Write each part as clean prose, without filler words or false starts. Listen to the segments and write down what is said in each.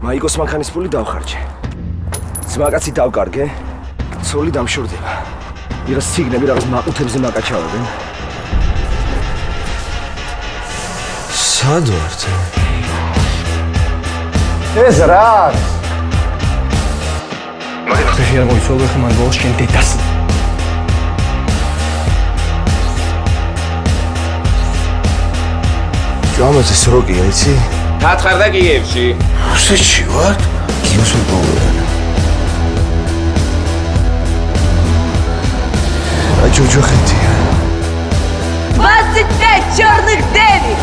მაიკოს მანქანის ფული დავხარჯე. ძმაკაცი დავკარგე, ცოლი დამშორდება. ვიღაც სიგნები რაღაც მაყუთებზე მაკაჩავებენ. სად ვართ? ეს რა არის? ხეში არ მოიცვალე ხე მან ბოლოს შენ დედას. ჯამაზის როკია, იცი? დათხარდა კიევში. რუსეთში ვართ? კიევს მოვიდან. აი ჯოჯოხეთია. 25 черных дели!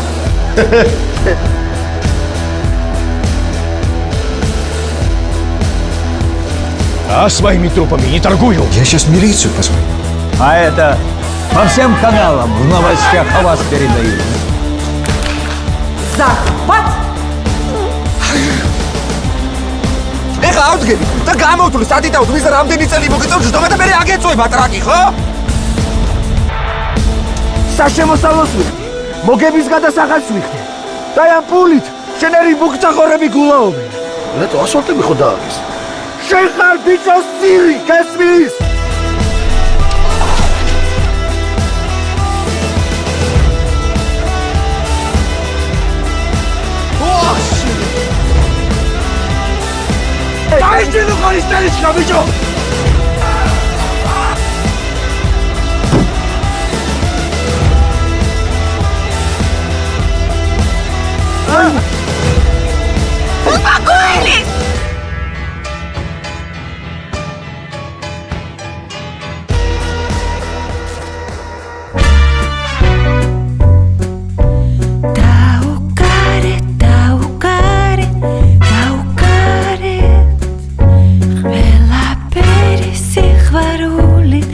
А своими трупами не торгую. Я сейчас милицию посмотрю. А это по всем каналам в новостях о вас передают. Захват! ეხა ავდგები და გამოვთვლი სადიდაოდ ვის რამდენი წელი მოგიწევს ჯდომა და მე აგეწოება ტრაკი, ხო? საშემოსავლოს ვიხდი, მოგების გადასახადს ვიხდი. და ამ პულით შენერი მუქწახორები გულაობენ. რატო ასფალტები ხო დააგეს? შენ ხარ ბიჭოს ძირი, გესმის? დაიჭირო ხარისტელიშკა ბიჭო! Успокоились! Ყველა პერი სიყვარულით